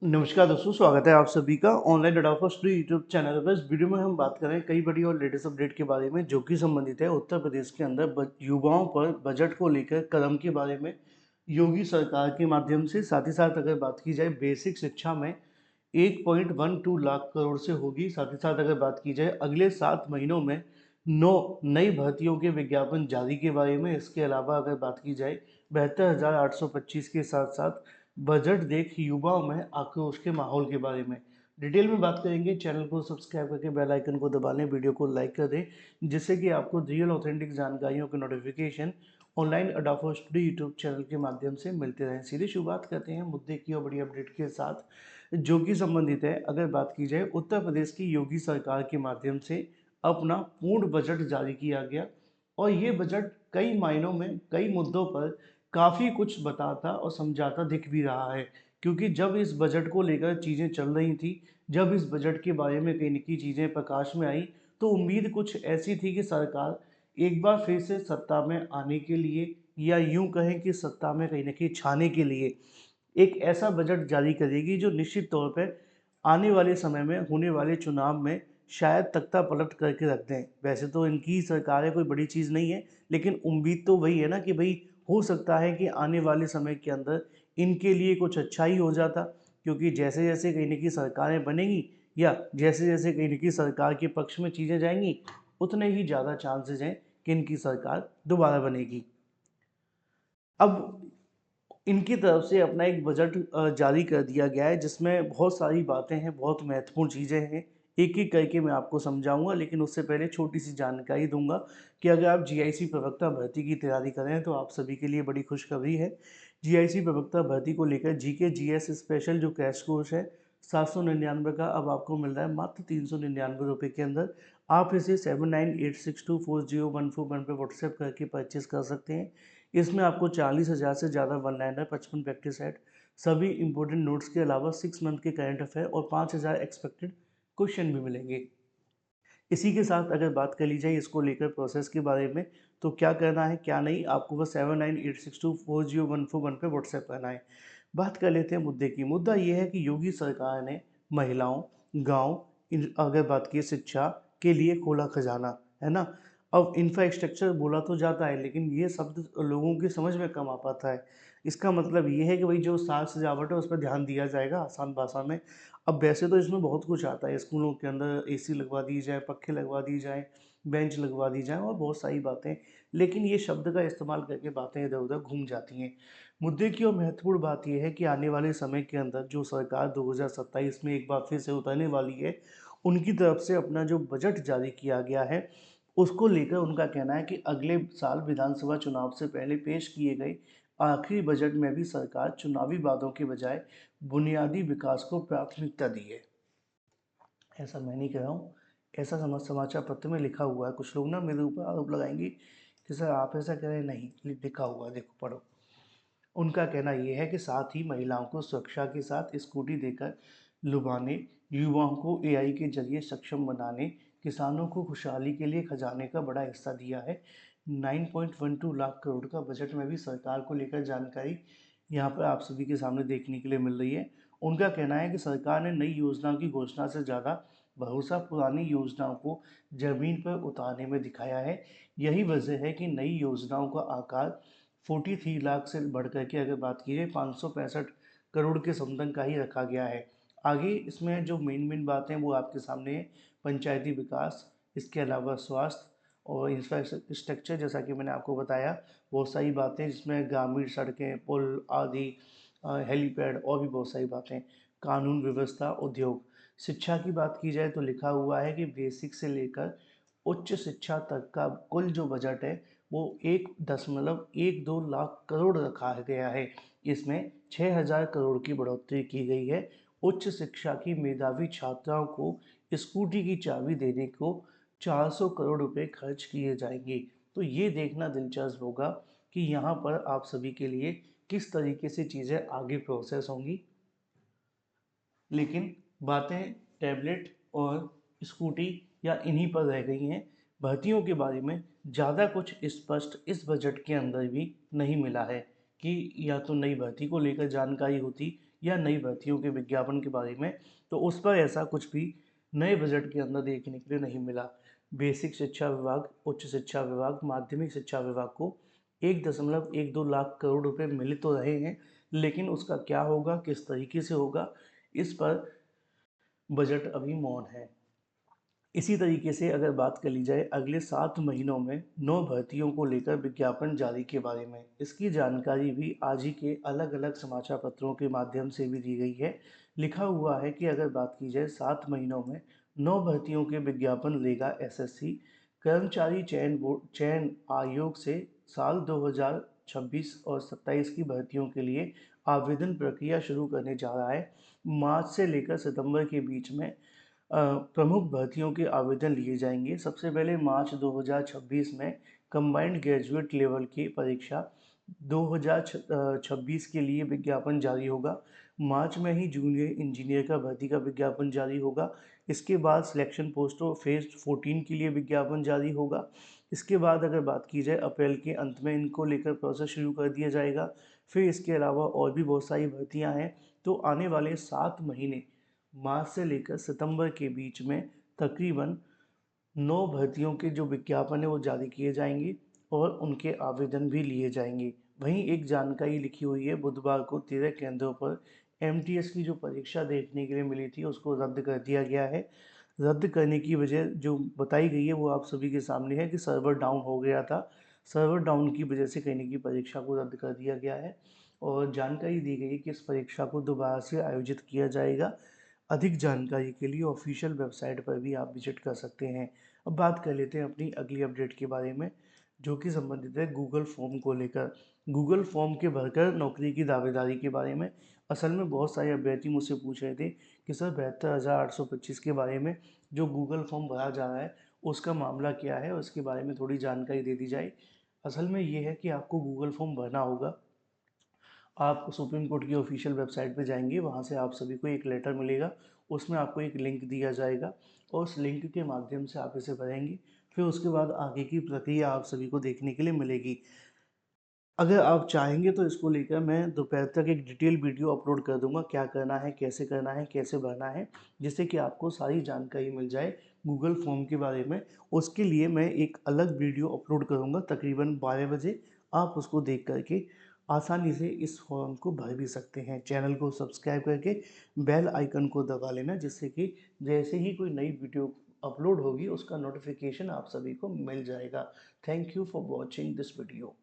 नमस्कार दोस्तों, स्वागत है आप सभी का online data first YouTube channel पर। इस वीडियो में हम बात करें कई बड़ी और लेटेस्ट अपडेट के बारे में जो कि संबंधित है उत्तर प्रदेश के अंदर युवाओं पर बजट को लेकर कदम के बारे में योगी सरकार के माध्यम से। साथ ही साथ अगर बात की जाए बेसिक शिक्षा में 1.12 लाख करोड़ से होगी। साथ ही साथ अगर बात की जाए अगले 7 महीनों में 9 नई भर्तियों के विज्ञापन जारी के बारे में। इसके अलावा अगर बात की जाए 72,825 के साथ साथ बजट देख युवाओं में आक्रोश के माहौल के बारे में डिटेल में बात करेंगे। चैनल को सब्सक्राइब करके बेल आइकन को दबा लें, वीडियो को लाइक कर दें, जिससे कि आपको रियल ऑथेंटिक जानकारियों के नोटिफिकेशन ऑनलाइन अडाफो स्टडी यूट्यूब चैनल के माध्यम से मिलते रहें। सीधे शुरुआत करते हैं मुद्दे की और बड़ी अपडेट के साथ जो कि संबंधित है। अगर बात की जाए उत्तर प्रदेश की योगी सरकार के माध्यम से अपना पूर्ण बजट जारी किया गया और ये बजट कई मायनों में कई मुद्दों पर काफ़ी कुछ बताता और समझाता दिख भी रहा है। क्योंकि जब इस बजट को लेकर चीज़ें चल रही थी, जब इस बजट के बारे में कई न कई चीज़ें प्रकाश में आई, तो उम्मीद कुछ ऐसी थी कि सरकार एक बार फिर से सत्ता में आने के लिए या यूं कहें कि सत्ता में कहीं न कहीं छाने के लिए एक ऐसा बजट जारी करेगी जो निश्चित तौर पे आने वाले समय में होने वाले चुनाव में शायद तख्ता पलट करके रख दें। वैसे तो इनकी सरकार है, कोई बड़ी चीज़ नहीं है, लेकिन उम्मीद तो वही है ना कि भाई हो सकता है कि आने वाले समय के अंदर इनके लिए कुछ अच्छा ही हो जाता। क्योंकि जैसे जैसे कहीं न कहीं सरकारें बनेंगी या जैसे जैसे कहीं न कहीं सरकार के पक्ष में चीज़ें जाएंगी, उतने ही ज़्यादा चांसेस हैं कि इनकी सरकार दोबारा बनेगी। अब इनकी तरफ से अपना एक बजट जारी कर दिया गया है जिसमें बहुत सारी बातें हैं, बहुत महत्वपूर्ण चीज़ें हैं। एक-एक करके मैं आपको समझाऊँगा, लेकिन उससे पहले छोटी-सी जानकारी दूँगा कि अगर आप जीआईसी प्रवक्ता भर्ती की तैयारी कर रहे हैं तो आप सभी के लिए बड़ी खुशखबरी है। जीआईसी प्रवक्ता भर्ती को लेकर जीके जीएस स्पेशल जो क्रैश कोर्स है 799 का अब आपको मिल रहा है मात्र 399 रुपये के अंदर। आप इसे 7986240141 पे व्हाट्सएप करके परचेज़ कर सकते हैं। इसमें आपको 40,000 से ज़्यादा वन लाइनर, 55 प्रैक्टिस सेट, सभी इंपॉर्टेंट नोट्स के अलावा 6 मंथ के करंट अफेयर और 5,000 एक्सपेक्टेड क्वेश्चन भी मिलेंगे। इसी के साथ अगर बात कर ली जाए इसको लेकर प्रोसेस के बारे में, तो क्या करना है क्या नहीं, आपको बस 7986240141 पे व्हाट्सएप करना है। बात कर लेते हैं मुद्दे की। मुद्दा ये है कि योगी सरकार ने महिलाओं, गांव, अगर बात की शिक्षा के लिए खोला खजाना, है ना। अब इंफ्रास्ट्रक्चर बोला तो जाता है, लेकिन ये शब्द लोगों की समझ में कम आ पाता है। इसका मतलब ये है कि भाई जो साज सजावट है उस पर ध्यान दिया जाएगा आसान भाषा में। अब वैसे तो इसमें बहुत कुछ आता है, स्कूलों के अंदर एसी लगवा दी जाए, पक्खे लगवा दी जाए, बेंच लगवा दी जाए और बहुत सारी बातें, लेकिन ये शब्द का इस्तेमाल करके बातें इधर उधर घूम जाती हैं। मुद्दे की और महत्वपूर्ण बात यह है कि आने वाले समय के अंदर जो सरकार 2027 में एक बार फिर से उतरने वाली है, उनकी तरफ से अपना जो बजट जारी किया गया है उसको लेकर उनका कहना है कि अगले साल विधानसभा चुनाव से पहले पेश किए गए आखिरी बजट में भी सरकार चुनावी वादों के बजाय बुनियादी विकास को प्राथमिकता दी है। ऐसा मैं नहीं कह रहा हूँ, ऐसा समाचार पत्र में लिखा हुआ है। कुछ लोग ना मेरे ऊपर आरोप लगाएंगे कि सर आप ऐसा कह रहे हैं, नहीं लिखा हुआ है, देखो पढ़ो। उनका कहना यह है कि साथ ही महिलाओं को सुरक्षा के साथ स्कूटी देकर लुभाने, युवाओं को एआई के जरिए सक्षम बनाने, किसानों को खुशहाली के लिए खजाने का बड़ा हिस्सा दिया है। 9.12 लाख करोड़ का बजट में भी सरकार को लेकर जानकारी यहाँ पर आप सभी के सामने देखने के लिए मिल रही है। उनका कहना है कि सरकार ने नई योजनाओं की घोषणा से ज़्यादा भरोसा पुरानी योजनाओं को जमीन पर उतारने में दिखाया है। यही वजह है कि नई योजनाओं का आकार 43 लाख से बढ़ कर के अगर बात की जाए 565 करोड़ के समथिंग का ही रखा गया है। आगे इसमें जो मेन बातें वो आपके सामने है। पंचायती विकास, इसके अलावा स्वास्थ्य और इंफ्रास्ट्रक्चर, जैसा कि मैंने आपको बताया, बहुत सारी बातें जिसमें ग्रामीण सड़कें, पुल आदि, हेलीपैड और भी बहुत सारी बातें, कानून व्यवस्था, उद्योग। शिक्षा की बात की जाए तो लिखा हुआ है कि बेसिक से लेकर उच्च शिक्षा तक का कुल जो बजट है वो 1.12 लाख करोड़ रखा गया है। इसमें 6,000 करोड़ की बढ़ोतरी की गई है। उच्च शिक्षा की मेधावी छात्राओं को स्कूटी की चाबी देने को 400 करोड़ रुपए खर्च किए जाएंगे। तो ये देखना दिलचस्प होगा कि यहाँ पर आप सभी के लिए किस तरीके से चीज़ें आगे प्रोसेस होंगी। लेकिन बातें टैबलेट और स्कूटी या इन्हीं पर रह गई हैं। भर्तियों के बारे में ज़्यादा कुछ स्पष्ट इस बजट के अंदर भी नहीं मिला है कि या तो नई भर्ती को लेकर जानकारी होती या नई भर्तियों के विज्ञापन के बारे में, तो उस पर ऐसा कुछ भी नए बजट के अंदर देखने के लिए नहीं मिला। बेसिक शिक्षा विभाग, उच्च शिक्षा विभाग, माध्यमिक शिक्षा विभाग को 1.12 लाख करोड़ रुपए मिल तो रहे हैं, लेकिन उसका क्या होगा, किस तरीके से होगा, इस पर बजट अभी मौन है। इसी तरीके से अगर बात कर ली जाए अगले 7 महीनों में 9 भर्तियों को लेकर विज्ञापन जारी के बारे में, इसकी जानकारी भी आज ही के अलग अलग समाचार पत्रों के माध्यम से भी दी गई है। लिखा हुआ है कि अगर बात की जाए 7 महीनों में 9 भर्तियों के विज्ञापन लेगा एसएससी। कर्मचारी चयन आयोग से साल 2026 और 27 की भर्तियों के लिए आवेदन प्रक्रिया शुरू करने जा रहा है। मार्च से लेकर सितंबर के बीच में प्रमुख भर्तियों के आवेदन लिए जाएंगे। सबसे पहले मार्च 2026 में कंबाइंड ग्रेजुएट लेवल की परीक्षा 2026 के लिए विज्ञापन जारी होगा। मार्च में ही जूनियर इंजीनियर का भर्ती का विज्ञापन जारी होगा। इसके बाद सिलेक्शन पोस्टों फेज 14 के लिए विज्ञापन जारी होगा। इसके बाद अगर बात की जाए अप्रैल के अंत में इनको लेकर प्रोसेस शुरू कर दिया जाएगा। फिर इसके अलावा और भी बहुत सारी भर्तियां हैं। तो आने वाले 7 महीने मार्च से लेकर सितंबर के बीच में तकरीबन 9 भर्तियों के जो विज्ञापन है वो जारी किए जाएंगे और उनके आवेदन भी लिए जाएंगे। वहीं एक जानकारी लिखी हुई है, बुधवार को 13 केंद्रों पर एमटीएस की जो परीक्षा देखने के लिए मिली थी उसको रद्द कर दिया गया है। रद्द करने की वजह जो बताई गई है वो आप सभी के सामने है कि सर्वर डाउन हो गया था। सर्वर डाउन की वजह से कहीं की परीक्षा को रद्द कर दिया गया है और जानकारी दी गई है कि इस परीक्षा को दोबारा से आयोजित किया जाएगा। अधिक जानकारी के लिए ऑफिशियल वेबसाइट पर भी आप विजिट कर सकते हैं। अब बात कर लेते हैं अपनी अगली अपडेट के बारे में, जो कि संबंधित है गूगल फॉर्म को लेकर। गूगल फॉर्म के भरकर नौकरी की दावेदारी के बारे में असल में बहुत सारे अभ्यर्थी मुझसे पूछ रहे थे कि सर 72,825 के बारे में जो गूगल फॉर्म भरा जा रहा है उसका मामला क्या है और उसके बारे में थोड़ी जानकारी दे दी जाए। असल में ये है कि आपको गूगल फॉर्म भरना होगा। आप सुप्रीम कोर्ट की ऑफिशियल वेबसाइट पे जाएंगे, वहाँ से आप सभी को एक लेटर मिलेगा, उसमें आपको एक लिंक दिया जाएगा और उस लिंक के माध्यम से आप इसे भरेंगे। फिर उसके बाद आगे की प्रक्रिया आप सभी को देखने के लिए मिलेगी। अगर आप चाहेंगे तो इसको लेकर मैं दोपहर तक एक डिटेल वीडियो अपलोड कर दूंगा, क्या करना है, कैसे भरना है, जिससे कि आपको सारी जानकारी मिल जाए गूगल फॉर्म के बारे में। उसके लिए मैं एक अलग वीडियो अपलोड करूंगा तकरीबन 12 बजे। आप उसको देख करके आसानी से इस फॉर्म को भर भी सकते हैं। चैनल को सब्सक्राइब करके बेल आइकन को दबा लेना, जिससे कि जैसे ही कोई नई वीडियो अपलोड होगी उसका नोटिफिकेशन आप सभी को मिल जाएगा। Thank you for watching this video.